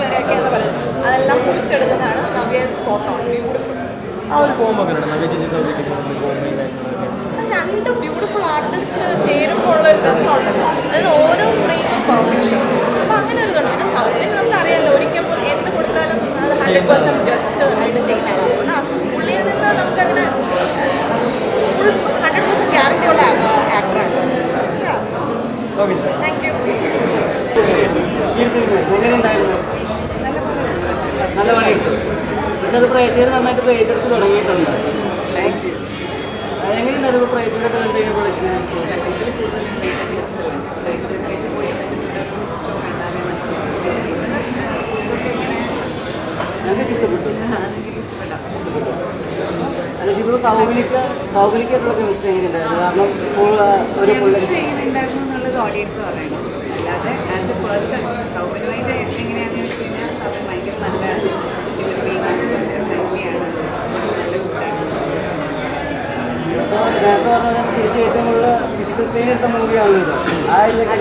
വരെയൊക്കെയെന്ന് പറയുന്നത് അതെല്ലാം കുറിച്ചെടുക്കുന്നതാണ് Navya spot on beautiful. രണ്ട് ബ്യൂട്ടിഫുൾ ആർട്ടിസ്റ്റ് ചേരുമ്പോൾ ഉള്ളൊരു രസമുണ്ടല്ലോ, അതായത് ഓരോ ഫ്രെയിമും പെർഫെക്ഷനാണ്. അപ്പോൾ അങ്ങനെ ഒരു ഇതുണ്ട്. പിന്നെ സൗണ്ടിന് നമുക്കറിയാമല്ലോ, ഒരിക്കൽ എന്ത് കൊടുത്താലും അത് 100% ജസ്റ്റ് ആയിട്ട് ചെയ്യുന്ന ആളാണ്. അതുകൊണ്ട് പുള്ളിയിൽ നിന്ന് നമുക്കങ്ങനെ ഫുൾ 100% ഗ്യാരണ്ടി ഉള്ള ആക്ടറാണ്. Thank you. നല്ല പണി. പക്ഷെ അത് പ്രേക്ഷകർ നന്നായിട്ട് ഏറ്റെടുത്ത് തുടങ്ങിയിട്ടുണ്ട്. എങ്ങനെയുണ്ടായിരുന്നു പ്രേക്ഷകരുടെ ഞങ്ങൾക്ക് ഇഷ്ടപ്പെട്ടു. അല്ല ഇപ്പോൾ സൗകര്യമായിട്ടുള്ള കെമിസ്ട്രി എങ്ങനെയുണ്ടായിരുന്നു? കാരണം ഇപ്പോൾ ഒരു ഓഡിയൻസ് പറയണം, അല്ലാതെ ആസ് എ പേഴ്സൺ സൗകര്യമായിട്ട് എങ്ങനെയാണെന്ന് വെച്ച് കഴിഞ്ഞാൽ സൗകര്യം ഭയങ്കര നല്ല ഫാമിലിയാണ്, നല്ല കൂട്ടാണ്. നേരത്തെ പറഞ്ഞ ചേച്ചി ഏറ്റവും കൂടുതൽ ഫിസിക്കൽ സ്ട്രെയിൻ എടുത്ത മൂവിയാണല്ലോ ഇത്. ആ ഇതൊക്കെ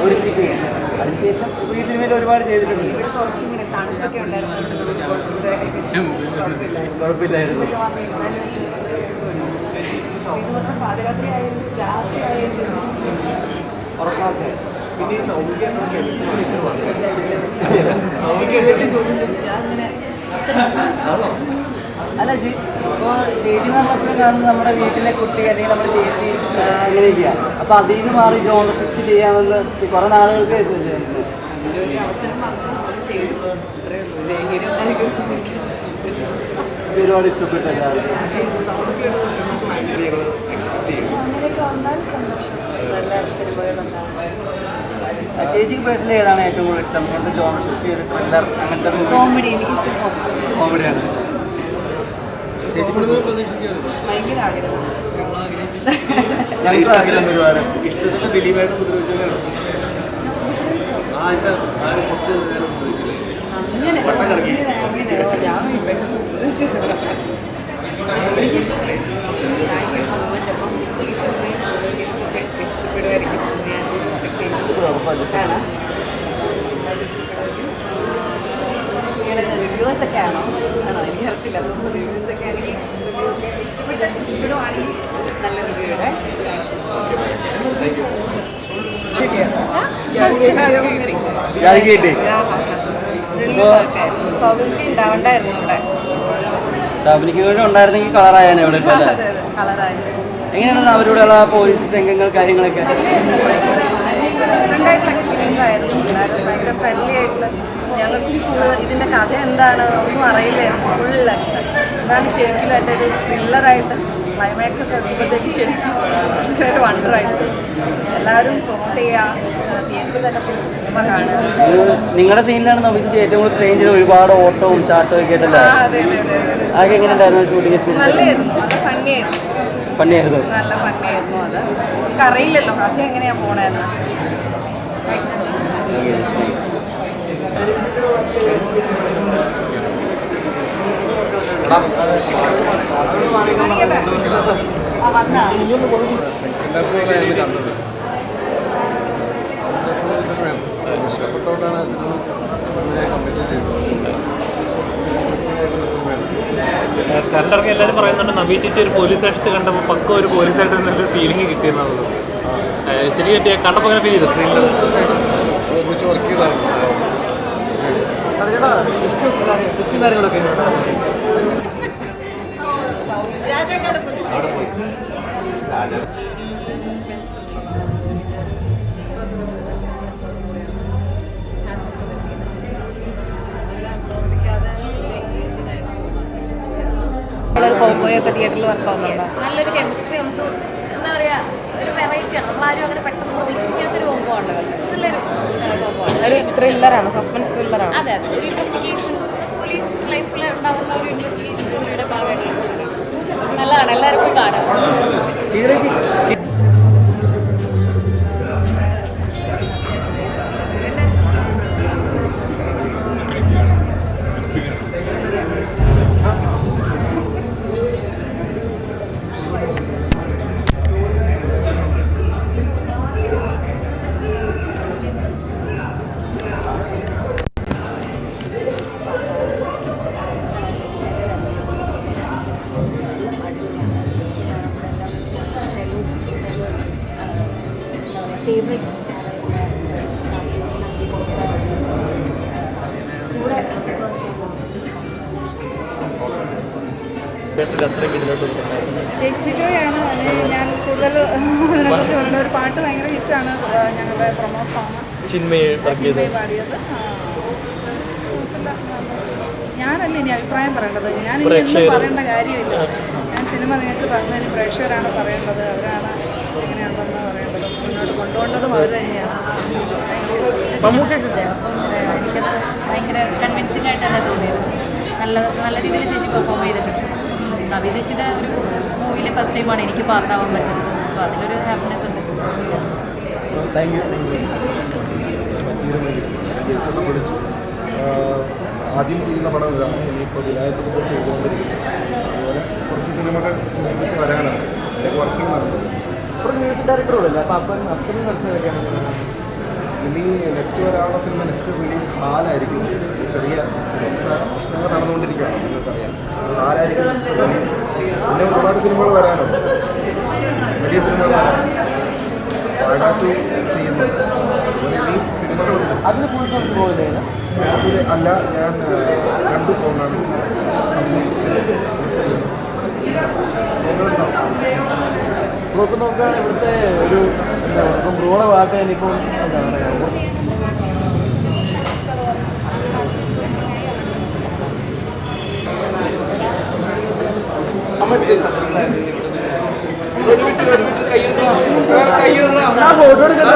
ഒരുക്കിയിട്ട് അതിനുശേഷം ഈ സിനിമയിൽ ഒരുപാട് ചെയ്തിട്ടുണ്ട്. ഇവിടെ കുറച്ചും കൂടെ തണുപ്പൊക്കെ ഉണ്ടായിരുന്നു, കുഴപ്പമില്ലായിരുന്നു. ഇതൊക്കെ വന്നിരുന്നാലും ഇത് പറഞ്ഞാൽ പാതിരാത്രി ആയാലും രാത്രി ആയാലും ഉറപ്പാക്കെ പിന്നെ ചോദ്യം ചോദിച്ചു അങ്ങനെ. അല്ല ഇപ്പോൾ ചേച്ചി നമ്മളെപ്പോഴും കാണുന്നത് നമ്മുടെ വീട്ടിലെ കുട്ടി അല്ലെങ്കിൽ നമ്മുടെ ചേച്ചി അങ്ങനെ ചെയ്യുക. അപ്പോൾ അതിൽ നിന്ന് മാറി ജോണർ ഷിഫ്റ്റ് ചെയ്യാമെന്ന് കുറേ നാളുകൾക്ക് ഒരു അവസരം വന്നു ചെയ്തു. ഒരുപാട് ഇഷ്ടപ്പെട്ട എല്ലാവർക്കും അങ്ങനെയൊക്കെ വന്നാൽ സന്തോഷം. നല്ല സിനിമകളുണ്ടാകും. ചേച്ചിക്ക് പേഴ്സണലി ഏതാണ് ഏറ്റവും കൂടുതൽ ഇഷ്ടം? എന്താ ജോണർ ഷിഫ്റ്റ് ചെയ്ത് ത്രില്ലർ അങ്ങനത്തെ കോമഡി എനിക്കിഷ്ടം. കോമഡിയാണ്. ഭയങ്കര ആഗ്രഹം. ഞങ്ങൾക്ക് ആഗ്രഹം ഒരുപാട്. ഇഷ്ടത്തിന് ദിലീപായിട്ട് ഉപദ്രവിച്ചാലാണ് കുറച്ച് നേരം ഉപദ്രവിച്ചില്ലേ? അങ്ങനെ ഞാൻ താങ്ക് യു സോ മച്ച്. അപ്പം ഈ സിനിമ ഇഷ്ടപ്പെടുമായിരിക്കും ഞാൻ എക്സ്പെക്ട് ചെയ്യുന്നത്. റിവ്യൂസൊക്കെ ആണോ എനിക്കറിയത്തില്ല. അപ്പോൾ റിവ്യൂസൊക്കെ ആണെങ്കിൽ ഇഷ്ടപ്പെടുവാണെങ്കിൽ നല്ല റിവ്യൂടെ സൗകര്യം ഉണ്ടാവണ്ടായിരുന്നു ഇവിടെ. സാബിനിക്ക് വേണ്ടി ഉണ്ടായിരുന്നെങ്കിൽ കളറായാലും എവിടെ കളറായി. എങ്ങനെയാണ് അവരോടുള്ള പോലീസ് രംഗങ്ങൾ കാര്യങ്ങളൊക്കെ? ഡിഫറെൻ്റ് ആയിട്ടുള്ള എക്സ്പീരിയൻസ് ആയിരുന്നു. എല്ലാവരും ഭയങ്കര ഫ്രണ്ട്ലി ആയിട്ടുള്ള. ഞങ്ങൾക്ക് കൂടുതൽ ഇതിൻ്റെ കഥ എന്താണ് ഒന്നും അറിയില്ലായിരുന്നു. ഫുൾ എന്താണ് ശരിക്കും എൻ്റെ ഒരു ത്രില്ലറായിട്ട് ക്ലൈമാക്സ് ഒക്കെ എത്തുമ്പോഴത്തേക്ക് ശരിക്കും ഭയങ്കരമായിട്ട് വണ്ടറായിട്ട്. എല്ലാവരും പ്രൊമോട്ട് ചെയ്യുക, തിയേറ്ററിൽ തന്നെ പോയി സിനിമ കാണുക. നിങ്ങളുടെ സീനിലാണ് നമുക്ക് ഏറ്റവും കൂടുതൽ സ്ട്രെയിൻ ചെയ്ത് ഒരുപാട് ഓട്ടവും ചാട്ടവും ഒക്കെ ആയിട്ടല്ലേ? അതെ അതെ അതെ അതെ. അതൊക്കെ എങ്ങനെ ഉണ്ടായിരുന്നു ഷൂട്ടിംഗ്? നല്ലതായിരുന്നു, നല്ല ഫണ്ണിയായിരുന്നു. ഫണ്ണിയായിരുന്നു, നല്ല ഫണ്ണിയായിരുന്നു. അത് നമുക്കറിയില്ലല്ലോ കഥ എങ്ങനെയാണ് പോണേന്ന്. Thank you so much. ഇഷ്ടപ്പെട്ടോണ്ടാണ് ആ സിനിമയെ കമ്മിറ്റ് ചെയ്തത്. കണ്ടിറങ്ങി എല്ലാവരും പറയുന്നുണ്ട് നവീ ചേച്ചി ഒരു പോലീസ് സ്റ്റേഷനിൽ കണ്ടപ്പോൾ പക്ക ഒരു പോലീസായിട്ട് ഒരു ഫീലിംഗ് കിട്ടിയെന്നുള്ളത്. ശരിക്കും കണ്ടപ്പോൾ അങ്ങനെ ഫീൽ ചെയ്തു സ്ക്രീനിൽ ഒരുമിച്ച് വർക്ക് ചെയ്താണ്. കാര്യങ്ങളൊക്കെ കോമ്പോയൊക്കെ തിയേറ്ററിൽ വർക്ക് ആവുന്നുണ്ടോ? നല്ലൊരു കെമിസ്ട്രി. നമുക്ക് എന്താ പറയുക, ഒരു വെറൈറ്റിയാണ്. നമ്മളാരും അങ്ങനെ പെട്ടെന്ന് പ്രതീക്ഷിക്കാത്തൊരു കോമ്പോ ആണ്. നല്ലൊരു കോമ്പോ ആണ്. ഒരു ത്രില്ലറാണ്, സസ്പെൻസ് ത്രില്ലറാണ്. അതെ അതെ, ഒരു ഇൻവെസ്റ്റിഗേഷൻ, പോലീസ് ലൈഫിൽ ഉണ്ടാകുന്ന ഒരു ഇൻവെസ്റ്റിഗേഷൻ സ്റ്റോറിയുടെ ഭാഗമായിട്ടുള്ള സിനിമ. നല്ലതാണ്, എല്ലാവരും പോയി കാണാം. അത്രയും ഇതിലോട്ട് ചേച്ചി ബിജോയാണ് അതിന് ഞാൻ കൂടുതൽ അതിനെക്കുറിച്ച് പറയുന്നത്. ഒരു പാട്ട് ഭയങ്കര ഹിറ്റാണ് ഞങ്ങളുടെ പ്രൊമോ സോങ് ചിന്മയെ ചിന്മയെ പാടിയത്. ഞാനല്ല ഇനി അഭിപ്രായം പറയേണ്ടത്, ഞാൻ ഇനി ഒന്നും പറയേണ്ട കാര്യമില്ല. ഞാൻ സിനിമ നിങ്ങൾക്ക് തന്നതിന് പ്രേക്ഷകരാണ് പറയേണ്ടത്, അവരാണ് എങ്ങനെയുണ്ടെന്ന് പറയേണ്ടത്. മുന്നോട്ട് കൊണ്ടുപോകേണ്ടതും അവർ തന്നെയാണ്. എനിക്കത് ഭയങ്കര കൺവിൻസിംഗ് ആയിട്ട് തന്നെ തോന്നിയത്. നല്ല രീതിയിൽ ചേച്ചി പെർഫോം ചെയ്തിട്ടുണ്ട്. നവി ചേച്ചിയുടെ ഒരു മൂവിയിൽ ഫസ്റ്റ് ടൈമാണ് എനിക്ക് പാർട്ടാവാൻ പറ്റുന്നത്. സോ അതിലൊരു ഹാപ്പിനെസ് ഉണ്ട്. ജയിച്ചപ്പോൾ പഠിച്ചു. ആദ്യം ചെയ്യുന്ന പടം ഇതാണ്. ഇനിയിപ്പോൾ വിലായത്തിൽ ചെയ്തുകൊണ്ടിരിക്കുന്നു. അതുപോലെ കുറച്ച് സിനിമകൾ നിർമ്മിച്ച് വരാനാണ് അതിലേക്ക് വർക്കിംഗ് നടന്നത്. മ്യൂസിക് ഡയറക്ടറുള്ളൂ. അപ്പം അപ്പനും മനസ്സിലാക്കിയാണ് ഇനി നെക്സ്റ്റ് വരാനുള്ള സിനിമ നെക്സ്റ്റ് റിലീസ് ഹാലായിരിക്കും. ചെറിയ സംസ്ഥാന പ്രശ്നങ്ങൾ നടന്നുകൊണ്ടിരിക്കുകയാണ്, നിങ്ങൾക്കറിയാം. ഹാലായിരിക്കും നെക്സ്റ്റ് റിലീസ്. പിന്നെ ഒരുപാട് സിനിമകൾ വരാനുണ്ട്, വലിയ സിനിമകൾ വരാനുണ്ട്. വാഴാറ്റു ചെയ്യുന്നുണ്ട്, അതുപോലെ ഇനിയും സിനിമകളുണ്ട്. അതിന് ഫുൾ സോങ് പോയില്ലേ? അതിൽ അല്ല, ഞാൻ 2 സോങ്ങാണ് ഉദ്ദേശിച്ചത്. സോങ്ങുകളുണ്ടാവും. ബ്രോക്ക് നോക്കുക ഇവിടുത്തെ ഒരു എന്താ പറയുക, ബ്രോയുടെ പാട്ട് ഇനിയിപ്പോൾ എന്താ പറയുക, ഫോട്ടോ എടുക്കണ്ട.